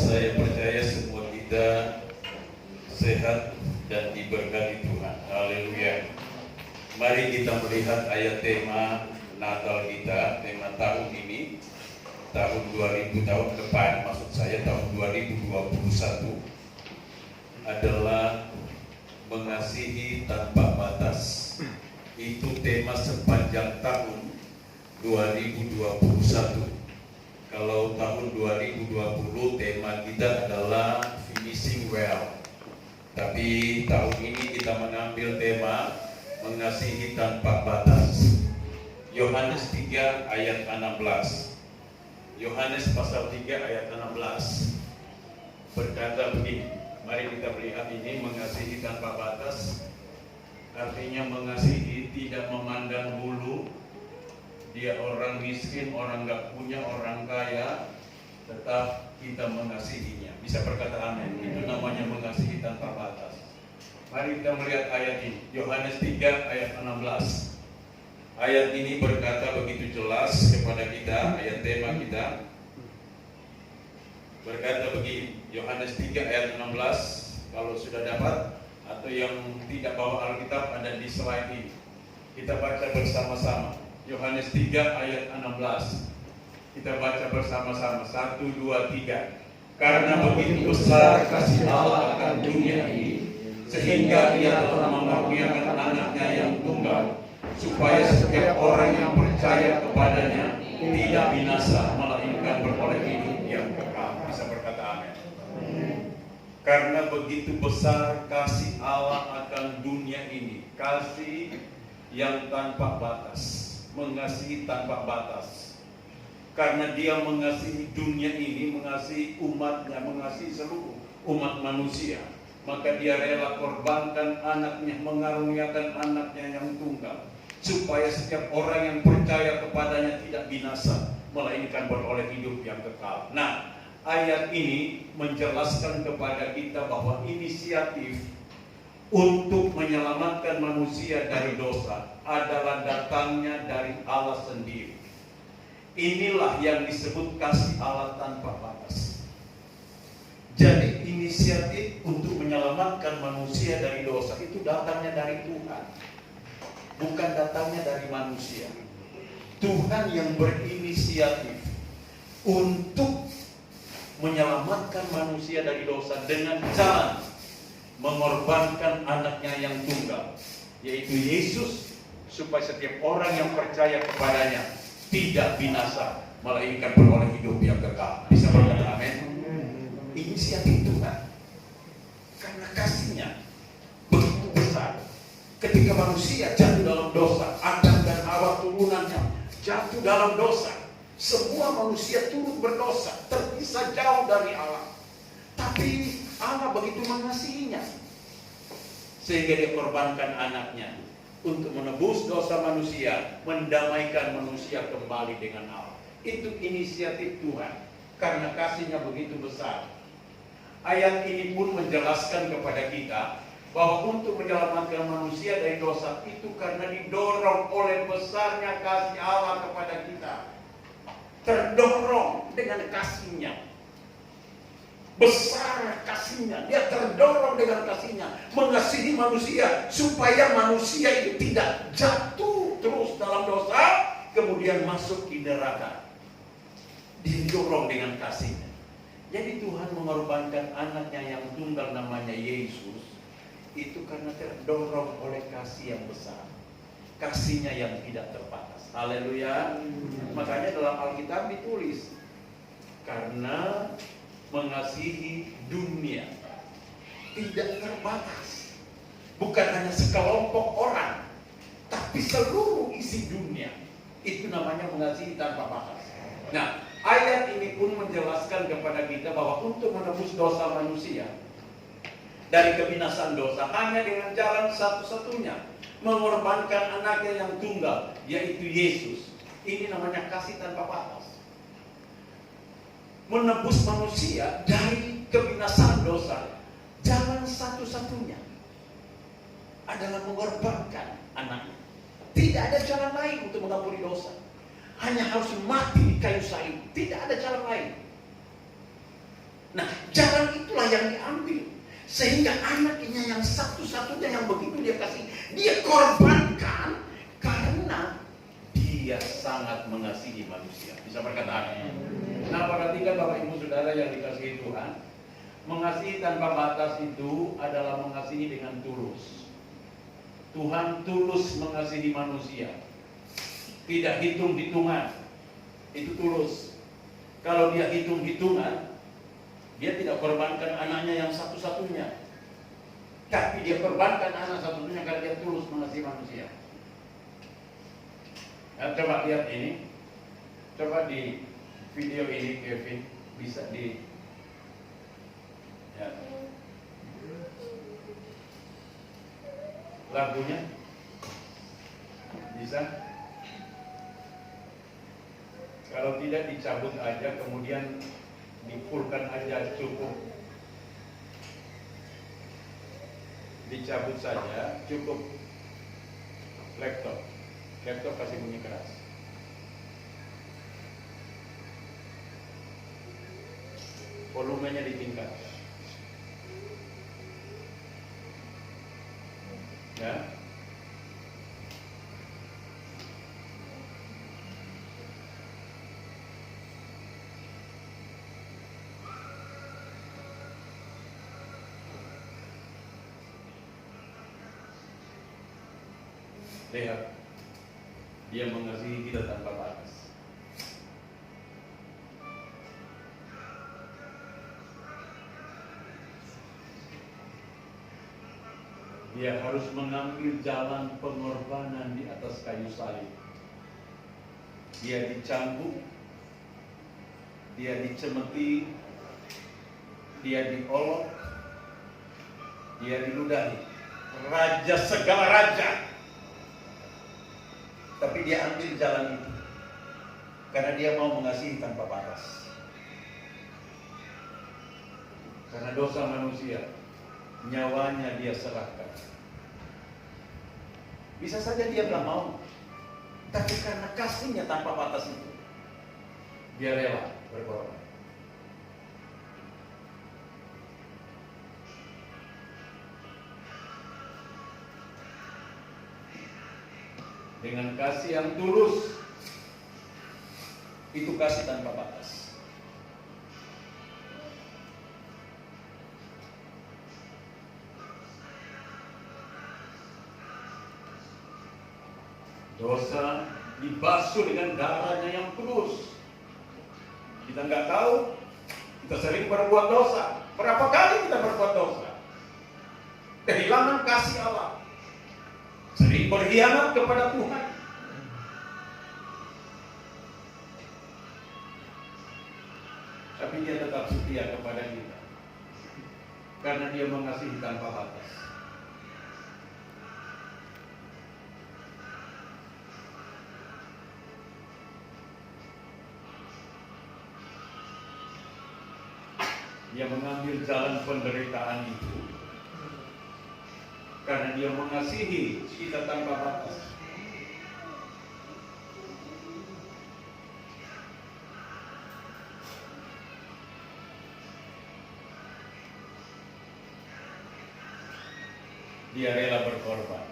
Saya percaya semua kita sehat dan diberkati Tuhan. Haleluya. Mari kita melihat ayat tema Natal kita, tema tahun ini, tahun 2000, tahun depan, maksud saya tahun 2021 adalah mengasihi tanpa batas. Itu tema sepanjang tahun 2021. Kalau tahun 2020 tema kita adalah finishing well. Tapi tahun ini kita mengambil tema mengasihi tanpa batas. Yohanes 3 ayat 16. Yohanes pasal 3 ayat 16 berkata begini. Mari kita melihat ini, mengasihi tanpa batas. Artinya mengasihi tidak memandang bulu. Dia orang miskin, orang gak punya, orang kaya, tetap kita mengasihinya. Bisa berkata amin. Itu namanya mengasihi tanpa batas. Mari kita melihat ayat ini, Yohanes 3 ayat 16. Ayat ini berkata begitu jelas kepada kita, ayat tema kita berkata begini, Yohanes 3 ayat 16. Kalau sudah dapat atau yang tidak bawa Alkitab, ada di slide ini. Kita baca bersama-sama. Yohanes 3 ayat 16. Kita baca bersama-sama. 1, 2, 3. Karena begitu besar kasih Allah akan dunia ini, sehingga Dia telah mengaruniakan anaknya yang tunggal, supaya setiap orang yang percaya kepadanya tidak binasa, melainkan beroleh hidup yang kekal. Bisa berkata amin. Karena begitu besar kasih Allah akan dunia ini, kasih yang tanpa batas, mengasihi tanpa batas. Karena Dia mengasihi dunia ini, mengasihi umatnya, mengasihi seluruh umat manusia, maka Dia rela korbankan anaknya, mengaruniakan anaknya yang tunggal, supaya setiap orang yang percaya kepadanya tidak binasa, melainkan beroleh hidup yang kekal. Nah, ayat ini menjelaskan kepada kita bahwa inisiatif untuk menyelamatkan manusia dari dosa adalah datangnya dari Allah sendiri. Inilah yang disebut kasih Allah tanpa batas. Jadi inisiatif untuk menyelamatkan manusia dari dosa itu datangnya dari Tuhan, bukan datangnya dari manusia. Tuhan yang berinisiatif untuk menyelamatkan manusia dari dosa dengan jalan mengorbankan anaknya yang tunggal, yaitu Yesus, supaya setiap orang yang percaya kepadanya tidak binasa, melainkan beroleh hidup yang kekal. Bisa berkata amin. Inisiatif Tuhan, karena kasihnya begitu besar. Ketika manusia jatuh dalam dosa, Adam dan Hawa turunannya jatuh dalam dosa, semua manusia turut berdosa, terpisah jauh dari Allah. Tapi Allah begitu mengasihinya, sehingga Dia korbankan anaknya untuk menebus dosa manusia, mendamaikan manusia kembali dengan Allah. Itu inisiatif Tuhan, karena kasihnya begitu besar. Ayat ini pun menjelaskan kepada kita bahwa untuk menyelamatkan manusia dari dosa itu karena didorong oleh besarnya kasih Allah kepada kita. Terdorong dengan kasihnya, besar kasihnya, Dia terdorong dengan kasihnya, mengasihi manusia supaya manusia itu tidak jatuh terus dalam dosa, kemudian masuk di neraka. Didorong dengan kasihnya. Jadi Tuhan mengorbankan anaknya yang tunggal namanya Yesus itu karena terdorong oleh kasih yang besar, kasihnya yang tidak terbatas. Haleluya. Makanya dalam Alkitab ditulis, karena mengasihi dunia tidak terbatas, bukan hanya sekelompok orang, tapi seluruh isi dunia. Itu namanya mengasihi tanpa batas. Nah, ayat ini pun menjelaskan kepada kita bahwa untuk menebus dosa manusia dari kebinasaan dosa hanya dengan jalan satu-satunya, mengorbankan anaknya yang tunggal, yaitu Yesus. Ini namanya kasih tanpa batas. Menebus manusia dari kebinasaan dosa, jalan satu-satunya adalah mengorbankan anaknya. Tidak ada jalan lain untuk mengampuni dosa. Hanya harus mati di kayu salib. Tidak ada jalan lain. Nah, jalan itulah yang diambil. Sehingga anaknya yang satu-satunya yang begitu dia kasih, dia korbankan karena dia sangat mengasihi manusia. Bisa berkata amin. Nah, perhatikan Bapak Ibu Saudara yang dikasihi Tuhan, mengasihi tanpa batas itu adalah mengasihi dengan tulus. Tuhan tulus mengasihi manusia, tidak hitung-hitungan. Itu tulus. Kalau dia hitung-hitungan, dia tidak korbankan anaknya yang satu-satunya, tapi dia korbankan anak satu-satunya karena dia tulus mengasihi manusia. Nah, coba lihat ini, coba di video ini Kevin bisa di ya. Lagunya bisa. Kalau tidak dicabut aja, kemudian dipulkan aja cukup. Dicabut saja cukup laptop. Laptop kasih bunyi keras. Volumenya ditingkat. Ya. Lihat, dia mengasihi kita tanpa batas. Dia harus mengambil jalan pengorbanan di atas kayu salib. Dia dicambuk, dia dicemeti, dia diolok, dia diludahi. Raja segala raja. Tapi dia ambil jalan itu karena dia mau mengasihi tanpa batas. Karena dosa manusia, nyawanya dia serahkan. Bisa saja dia nggak mau, tapi karena kasihnya tanpa batas itu, dia rela berkorban. Dengan kasih yang tulus, itu kasih tanpa batas. Dosa dibasuh dengan darahnya yang tulus. Kita nggak tahu, kita sering berbuat dosa. Berapa kali kita berbuat dosa? Kehilangan kasih Allah. Sering berkhianat kepada Tuhan. Tapi dia tetap setia kepada kita. Karena dia mengasihi tanpa batas. Dia mengambil jalan penderitaan itu karena dia mengasihi kita tanpa batas. Dia rela berkorban.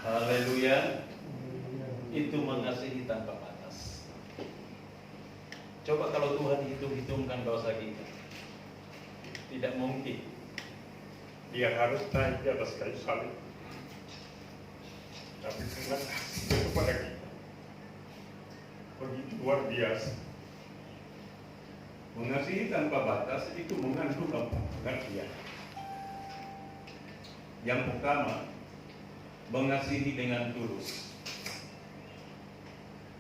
Haleluya. Itu mengasihi tanpa batas. Coba kalau Tuhan hitung-hitungkan dosa kita, tidak mungkin dia harus naik di atas kayu salib. Tapi karena kasih kepada kita begitu luar biasa. Mengasihi tanpa batas itu mengandung pengertian. Yang pertama, mengasihi dengan tulus.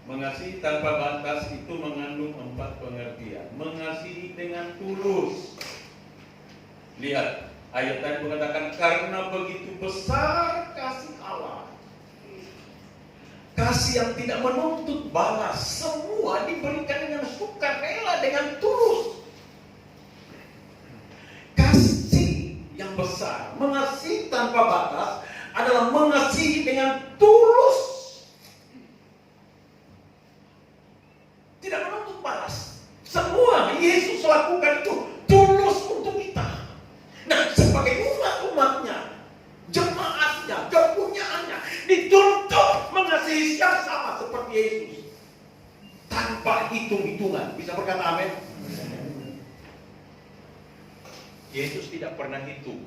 Mengasihi tanpa batas itu mengandung 4 pengertian. Mengasihi dengan tulus. Lihat, ayat tadi mengatakan karena begitu besar kasih Allah. Kasih yang tidak menuntut balas, semua diberikan dengan sukarela, dengan tulus. Kasih yang besar, mengasihi tanpa batas adalah mengasihi dengan tulus. Tidak menuntut balas. Semua Yesus lakukan itu tulus untuk kita. Nah, sebagai umat-umatnya, jemaatnya, kepunyaannya dituntut mengasihi yang sama seperti Yesus tanpa hitung-hitungan. Bisa berkata amin? Yesus tidak pernah hitung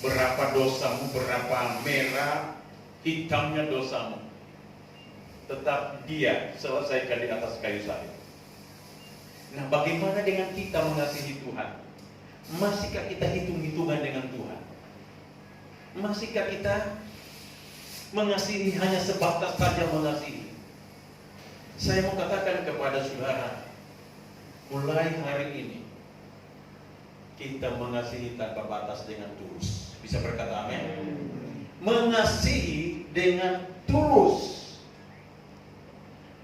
berapa dosamu, berapa merah hitamnya dosamu. Tetap Dia selesaikan di atas kayu salib. Nah, bagaimana dengan kita mengasihi Tuhan? Masihkah kita hitung-hitungan dengan Tuhan? Masihkah kita mengasihi hanya sebatas saja mengasihi? Saya mau katakan kepada saudara, mulai hari ini kita mengasihi tanpa batas dengan tulus. Bisa berkata amin? Mengasihi dengan tulus.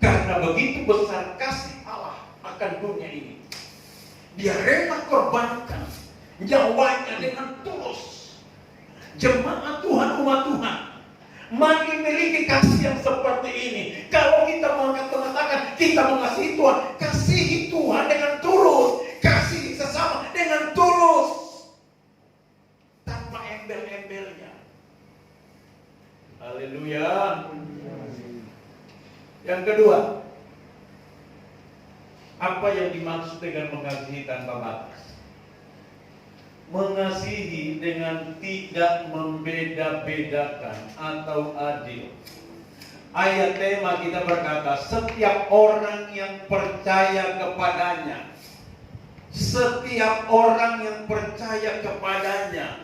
Karena begitu besar kasih Allah akan dunia ini, Dia rela korbankan nyawanya dengan tulus. Jemaat Tuhan, umat Tuhan, mari miliki kasih yang seperti ini. Kalau kita mengatakan kita mengasihi Tuhan, kasihi Tuhan dengan tulus, kasih sesama dengan tulus, tanpa embel-embelnya. Haleluya. Yang kedua, apa yang dimaksud dengan mengasihi tanpa batas? Mengasihi dengan tidak membeda-bedakan atau adil. Ayat tema kita berkata, setiap orang yang percaya kepadanya. Setiap orang yang percaya kepadanya.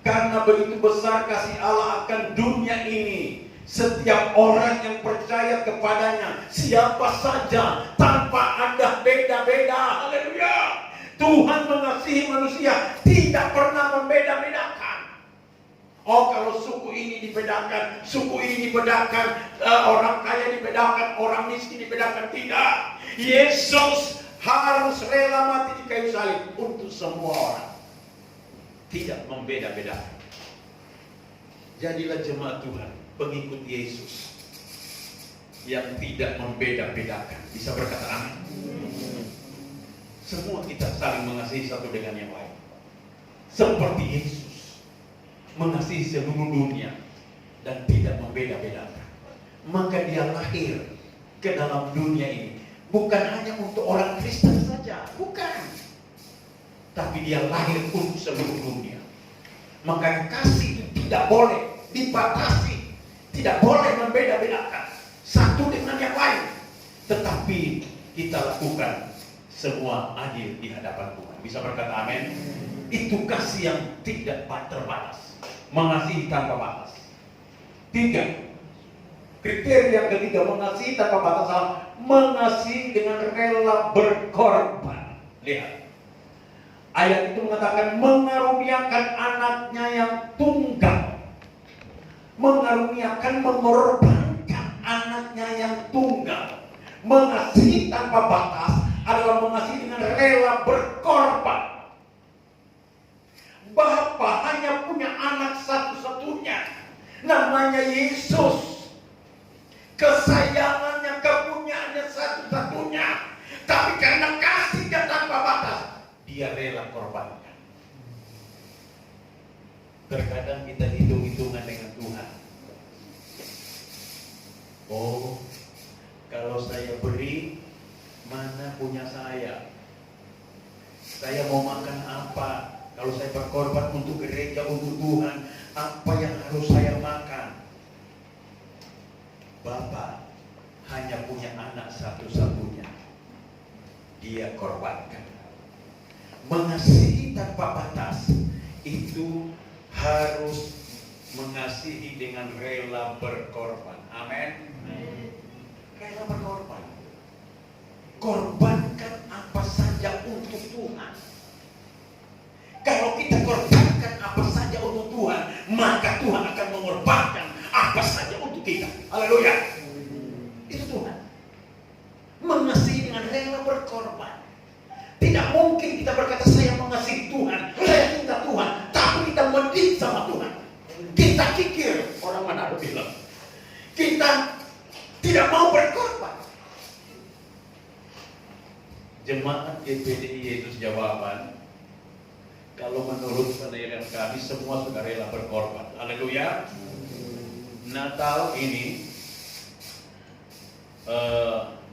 Karena begitu besar kasih Allah akan dunia ini, setiap orang yang percaya kepadanya, siapa saja, tanpa ada beda-beda. Haleluya. Tuhan mengasihi manusia, tidak pernah membeda-bedakan. Oh, kalau suku ini dibedakan, suku ini dibedakan, orang kaya dibedakan, orang miskin dibedakan. Tidak. Yesus harus rela mati di kayu salib untuk semua orang. Tidak membeda-bedakan. Jadilah jemaat Tuhan, pengikut Yesus yang tidak membeda-bedakan. Bisa berkata amin? Semua kita saling mengasihi satu dengan yang lain. Seperti Yesus mengasihi seluruh dunia dan tidak membeda-bedakan. Maka Dia lahir ke dalam dunia ini bukan hanya untuk orang Kristen saja, bukan. Tapi Dia lahir untuk seluruh dunia. Maka kasih itu tidak boleh dibatasi, tidak boleh membeda-bedakan satu dengan yang lain. Tetapi kita lakukan semua adil di hadapan Tuhan. Bisa berkata amin? Itu kasih yang tidak terbatas. Mengasihi tanpa batas. 3. Kriteria yang ketiga, mengasihi tanpa batas adalah mengasihi dengan rela berkorban. Lihat. Ayat itu mengatakan mengaruniakan anaknya yang tunggal. Mengaruniakan, mengorbankan anaknya yang tunggal. Mengasihi tanpa batas adalah mengasihi dengan rela berkorban. Bapa hanya punya anak satu-satunya, namanya Yesus. Kesayangannya, kepunyaannya satu-satunya. Tapi karena kasihnya tanpa batas, Dia rela korbankan. Terkadang kita hitung-hitungan dengan Tuhan. Oh, kalau saya beri, mana punya saya? Saya mau makan apa? Kalau saya berkorban untuk gereja, untuk Tuhan, apa yang harus saya makan? Bapa hanya punya anak satu-satunya. Dia korbankan. Mengasihi tanpa batas itu harus mengasihi dengan rela berkorban. Amin. Rela berkorban. Korbankan apa saja untuk Tuhan. Kalau kita korbankan maka Tuhan akan mengorbankan apa saja untuk kita. Haleluya. Itu Tuhan. Mengasihi dengan rela berkorban. Tidak mungkin kita berkata saya mengasihi Tuhan, saya cinta Tuhan, tapi kita mending sama Tuhan. Kita kikir, orang Manado bilang, kita tidak mau berkorban. Jemaat GPDI Yesus Jawaban, kalau menurut penilaian kami semua sudah rela berkorban. Haleluya. Natal ini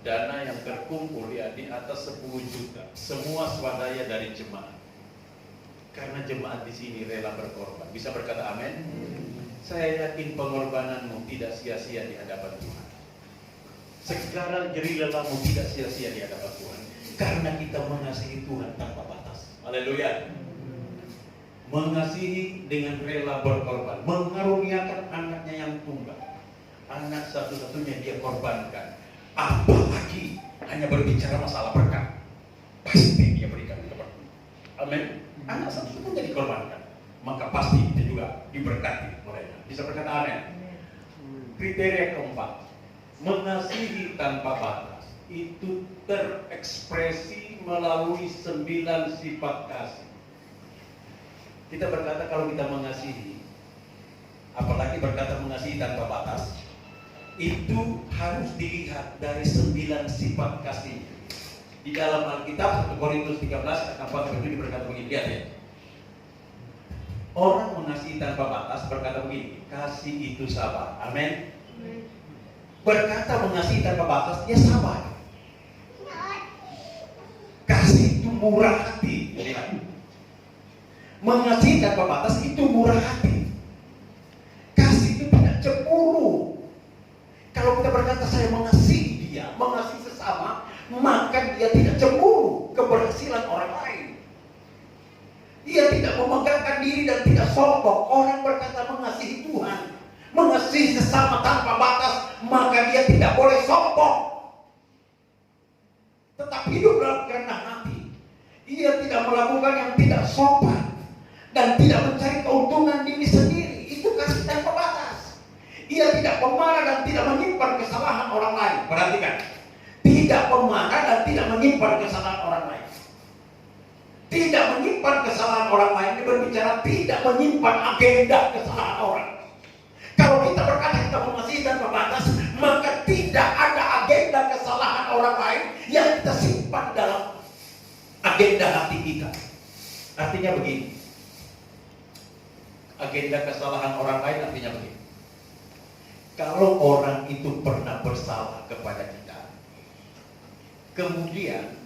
dana yang terkumpul ya di atas 10 juta. Semua swadaya dari jemaat. Karena jemaat di sini rela berkorban. Bisa berkata amin? Saya yakin pengorbananmu tidak sia-sia di hadapan Tuhan. Segala jerih-lelamu tidak sia-sia di hadapan Tuhan. Karena kita mengasihi Tuhan tanpa batas. Haleluya. Mengasihi dengan rela berkorban. Mengaruniakan anaknya yang tunggal. Anak satu-satunya dia korbankan. Apalagi hanya berbicara masalah berkat, pasti dia berikan kepada. Amin. Anak satu-satunya dikorbankan, maka pasti kita juga diberkati olehnya. Bisa berkata amin. Kriteria keempat, mengasihi tanpa batas. Itu terekspresi melalui 9 sifat kasih. Kita berkata kalau kita mengasihi, apalagi berkata mengasihi tanpa batas, itu harus dilihat dari 9 sifat kasih. Di dalam Alkitab 1 Korintus 13 ayat 4-7 berkata begini, lihat ya. Orang mengasihi tanpa batas berkata begini, kasih itu sabar. Amin. Berkata mengasihi tanpa batas, dia sabar. Kasih itu murah hati. Lihat. Mengasihi tanpa batas itu murah hati. Kasih itu tidak cemburu. Kalau kita berkata saya mengasihi dia, mengasihi sesama, maka dia tidak cemburu keberhasilan orang lain. Dia tidak memegangkan diri dan tidak sombong. Orang berkata mengasihi Tuhan, mengasihi sesama tanpa batas, maka dia tidak boleh sombong. Tetap hidup dalam kerendahan hati. Ia tidak melakukan yang tidak sopan dan tidak mencari keuntungan diri sendiri. Itu kasih tanpa batas. Ia tidak pemarah dan tidak menyimpan kesalahan orang lain. Perhatikan, tidak pemarah dan tidak menyimpan kesalahan orang lain. Tidak menyimpan kesalahan orang lain. Dia berbicara tidak menyimpan agenda kesalahan orang. Kalau kita berkata kita mengasihi tanpa batas, maka tidak ada agenda kesalahan orang lain yang kita simpan dalam agenda hati kita. Artinya begini, agenda kesalahan orang lain artinya begini. Kalau orang itu pernah bersalah kepada kita, kemudian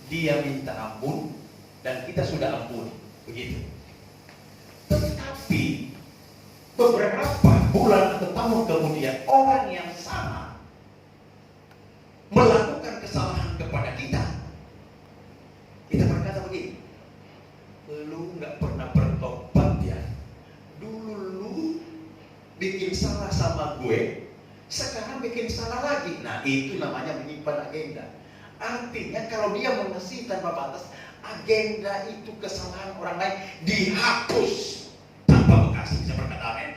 dia minta ampun dan kita sudah ampuni, begitu. Tetapi beberapa bulan atau tahun kemudian orang yang sama melakukan kesalahan kepada kita. Kita berkata begini, lu nggak pernah bertobat ya. Dulu lu bikin salah sama gue, sekarang bikin salah lagi. Nah itu namanya menyimpan agenda. Artinya kalau dia mengasihi tanpa batas, agenda itu kesalahan orang lain dihapus tanpa bekas. Bisa berkata amin.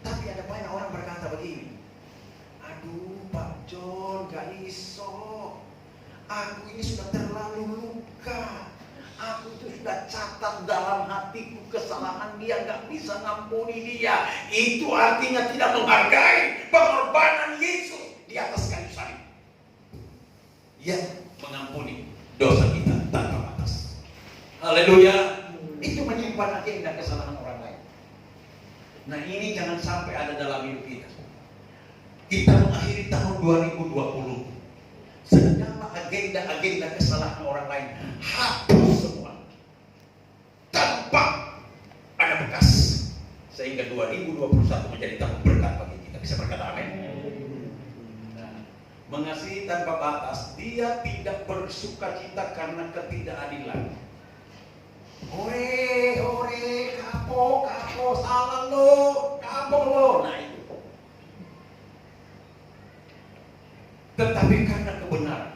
Tapi ada banyak orang berkata begini, aduh Pak John gak iso, aku ini sudah terlalu luka, aku itu sudah catat dalam hatiku kesalahan dia, gak bisa ngampuni dia. Itu artinya tidak menghargai pengorbanan Yesus di atas kayu salib. Ia mengampuni dosa kita tanpa batas. Haleluya. Itu menyimpan agenda kesalahan orang lain. Nah ini jangan sampai ada dalam hidup kita. Kita mengakhiri tahun 2020, segala agenda-agenda kesalahan orang lain hapus semua tanpa ada bekas, sehingga 2021 menjadi tahun berkat bagi kita. Bisa berkata amin. Nah, mengasihi tanpa batas, dia tidak bersukacita karena ketidakadilan. Ore, kapo, salah lo, kapo lo. Nah itu. Tetapi karena kebenaran,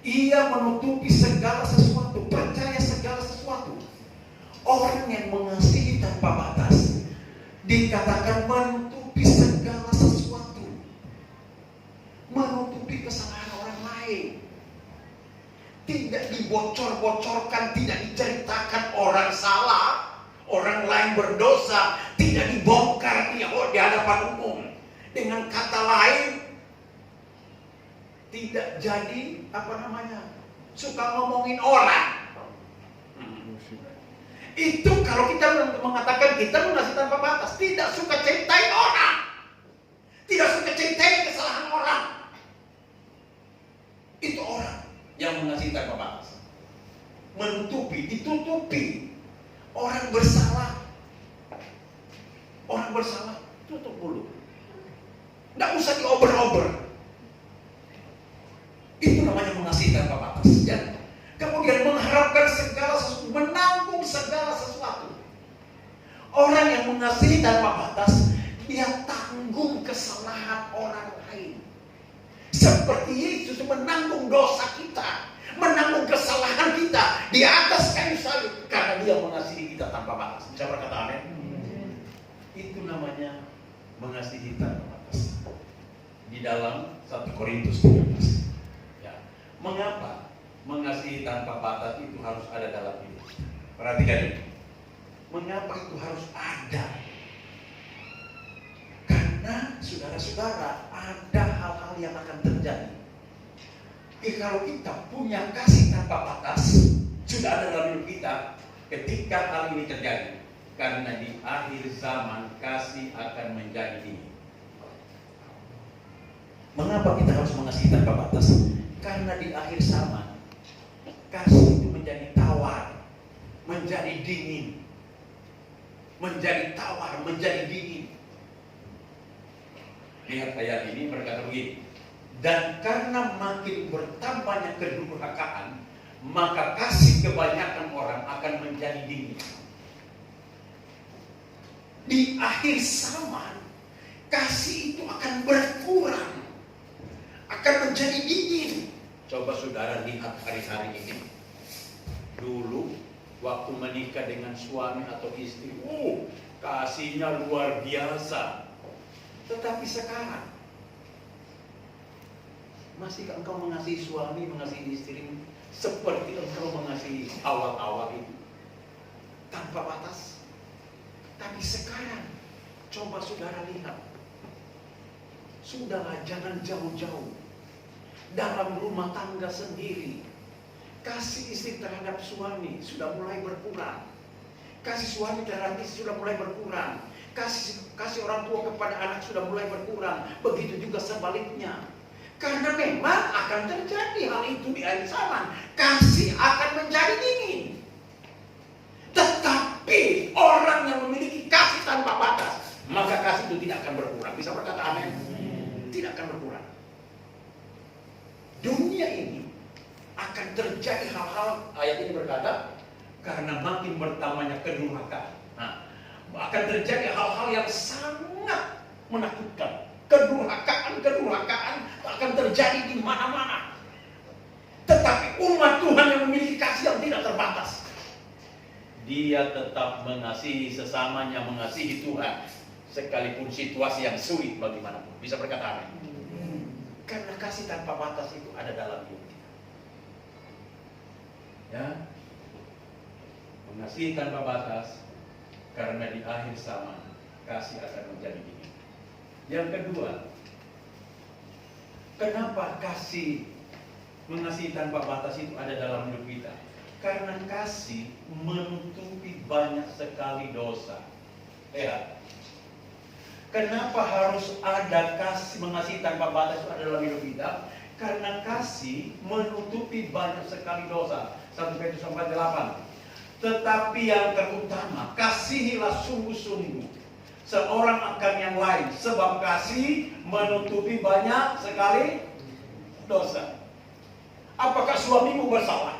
ia menutupi segala sesuatu, percaya segala sesuatu. orang yang mengasihi tanpa batas dikatakan menutupi segala sesuatu, menutupi kesalahan orang lain. Tidak dibocor-bocorkan, tidak diceritakan orang salah, orang lain berdosa, tidak dibongkar di hadapan umum. Dengan kata lain, tidak jadi suka ngomongin orang. Itu kalau kita mengatakan kita mengasihi tanpa batas, tidak suka ceritain orang, tidak suka ceritain kesalahan orang. Itu orang yang mengasihi tanpa batas, ditutupi. Orang bersalah, tutup mulut, nggak usah diober-ober. Itu namanya mengasihi tanpa batas. Ya. Kemudian mengharapkan segala sesuatu, menanggung segala sesuatu. Orang yang mengasihi tanpa batas, dia tanggung kesalahan orang lain. Seperti Yesus menanggung dosa kita, menanggung kesalahan kita di atas kayu salib, karena dia mengasihi kita tanpa batas. Bisa berkata amin? Itu namanya mengasihi tanpa batas. Di dalam 1 Korintus 13. Ya. Mengapa mengasihi tanpa batas itu harus ada dalam hidup? Perhatikan ini. Mengapa itu harus ada? Karena saudara-saudara, ada hal-hal yang akan terjadi. Kalau kita punya kasih tanpa batas, sudah ada dalam hidup kita, ketika hal ini terjadi. Karena di akhir zaman kasih akan menjadi dingin. Mengapa kita harus mengasihi tanpa batas? Karena di akhir zaman kasih itu menjadi tawar, menjadi dingin. Menjadi tawar, menjadi dingin. Lihat ayat ini berkata begini. Dan karena makin bertambahnya kedurhakaan, maka kasih kebanyakan orang akan menjadi dingin. Di akhir zaman, kasih itu akan berkurang, akan menjadi dingin. Coba saudara lihat hari-hari ini. Dulu, waktu menikah dengan suami atau istri, kasihnya luar biasa. Tetapi sekarang, masihkah engkau mengasihi suami, mengasihi istri seperti engkau mengasihi awal-awal itu? Tanpa batas. Tapi sekarang, coba saudara lihat. Sudahlah, jangan jauh-jauh. Dalam rumah tangga sendiri, kasih istri terhadap suami sudah mulai berkurang. Kasih suami terhadap istri sudah mulai berkurang. Kasih orang tua kepada anak sudah mulai berkurang. Begitu juga sebaliknya. Karena memang akan terjadi hal itu di akhir zaman. Kasih akan menjadi dingin. Tetapi orang yang memiliki kasih tanpa batas, maka kasih itu tidak akan berkurang. Bisa berkata amin? Tidak akan berkurang. Dunia ini akan terjadi hal-hal, ayat ini berkata, karena makin bertambahnya kedurhakaan. Akan terjadi hal-hal yang sangat menakutkan. Kedurhakaan akan terjadi di mana-mana. Tetapi umat Tuhan yang memiliki kasih yang tidak terbatas, dia tetap mengasihi sesamanya, mengasihi Tuhan, sekalipun situasi yang sulit bagaimanapun. Bisa berkata amin? Karena kasih tanpa batas itu ada dalam hidup kita. Ya, mengasihi tanpa batas, karena di akhir zaman kasih akan menjadi dingin. Yang kedua, kenapa kasih mengasihi tanpa batas itu ada dalam hidup kita? Karena kasih menutupi banyak sekali dosa. Lihat, kenapa harus ada kasih mengasihi tanpa batas itu ada dalam hidup kita? Karena kasih menutupi banyak sekali dosa. 1 Petrus 4:8. Tetapi yang terutama, kasihilah sungguh-sungguh seorang akan yang lain, sebab kasih menutupi banyak sekali dosa. Apakah suamimu bersalah?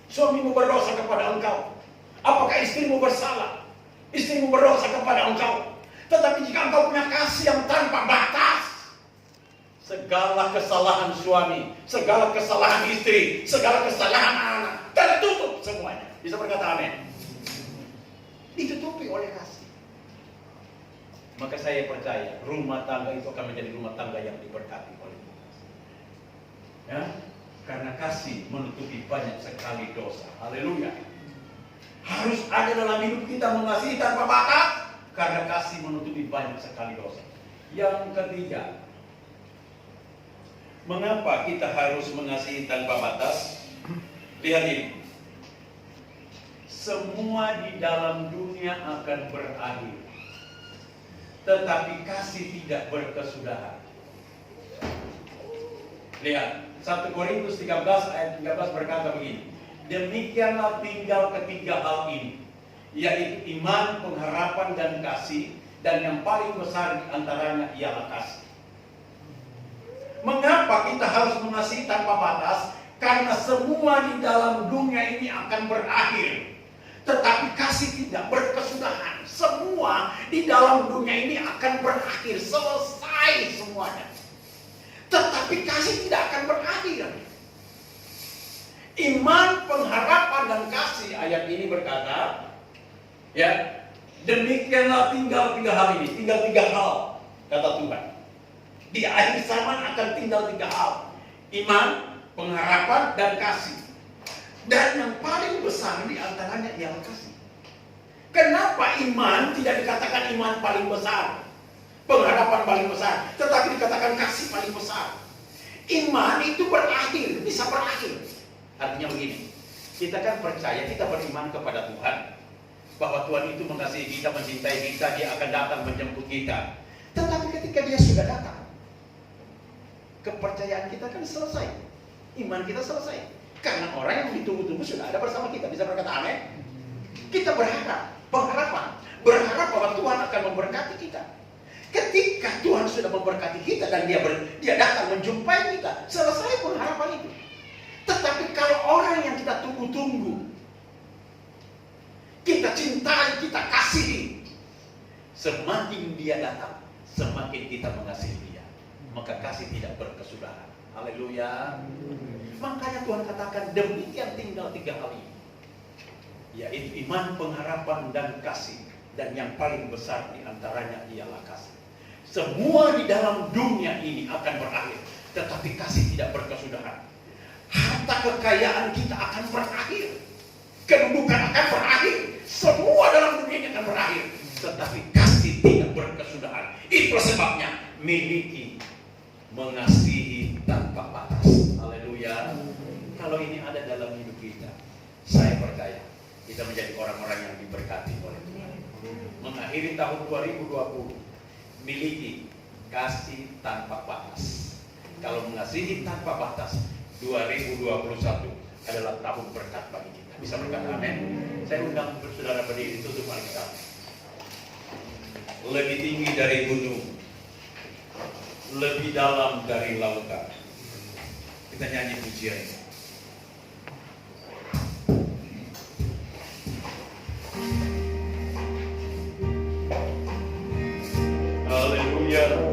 Suamimu berdosa kepada engkau? Apakah istrimu bersalah? Istrimu berdosa kepada engkau? Tetapi jika engkau punya kasih yang tanpa batas, segala kesalahan suami, segala kesalahan istri, segala kesalahan anak tertutup semuanya. Bisa berkata amin? ditutupi oleh kasih. Maka saya percaya rumah tangga itu akan menjadi rumah tangga yang diberkati oleh Tuhan. Ya, karena kasih menutupi banyak sekali dosa. Haleluya. Harus ada dalam hidup kita mengasihi tanpa batas, karena kasih menutupi banyak sekali dosa. Yang ketiga, mengapa kita harus mengasihi tanpa batas? Lihat ini. Semua di dalam dunia akan berakhir, tetapi kasih tidak berkesudahan. Lihat, 1 Korintus 13 ayat 13 berkata begini. Demikianlah tinggal ketiga hal ini, yaitu iman, pengharapan, dan kasih. Dan yang paling besar di antaranya ialah kasih. Mengapa kita harus mengasihi tanpa batas? Karena semua di dalam dunia ini akan berakhir, tetapi kasih tidak berkesudahan. Semua di dalam dunia ini akan berakhir, selesai semuanya. Tetapi kasih tidak akan berakhir. Iman, pengharapan, dan kasih, ayat ini berkata, ya, demikianlah tinggal 3 hal ini. Tinggal 3 hal, kata Tuhan. Di akhir zaman akan tinggal 3 hal. Iman, pengharapan, dan kasih. Dan yang paling besar di antaranya ialah kasih. Kenapa iman tidak dikatakan iman paling besar, pengharapan paling besar, tetapi dikatakan kasih paling besar? Iman itu berakhir, bisa berakhir. Artinya begini, kita kan percaya, kita beriman kepada Tuhan, bahwa Tuhan itu mengasihi kita, mencintai kita, Dia akan datang menjemput kita. Tetapi ketika Dia sudah datang, kepercayaan kita kan selesai, iman kita selesai. Karena orang yang ditunggu-tunggu sudah ada bersama kita. Bisa berkata amin? Kita berharap, berharap bahwa Tuhan akan memberkati kita. Ketika Tuhan sudah memberkati kita dan Dia datang menjumpai kita, selesai pengharapan itu. Tetapi kalau orang yang kita tunggu-tunggu, kita cintai, kita kasihi, semakin Dia datang, semakin kita mengasihi Dia, maka kasih tidak berkesudahan. Haleluya. Makanya Tuhan katakan demikian tinggal 3 hal ini, yaitu iman, pengharapan, dan kasih. Dan yang paling besar di antaranya ialah kasih. Semua di dalam dunia ini akan berakhir, tetapi kasih tidak berkesudahan. Harta kekayaan kita akan berakhir, kedudukan akan berakhir, semua dalam dunia ini akan berakhir, tetapi kasih tidak berkesudahan. Itu sebabnya miliki, mengasihi tanpa batas. Haleluya. Kalau ini ada dalam hidup kita, saya percaya kita menjadi orang-orang yang diberkati oleh Tuhan. Mengakhiri tahun 2020, miliki kasih tanpa batas. Kalau mengasihi tanpa batas, 2021 adalah tahun berkat bagi kita. Bisa berkata amin? Saya undang saudara berdiri, tutup Alkitab. Lebih tinggi dari gunung, lebih dalam dari lautan. Kita nyanyi pujian ini. Haleluya.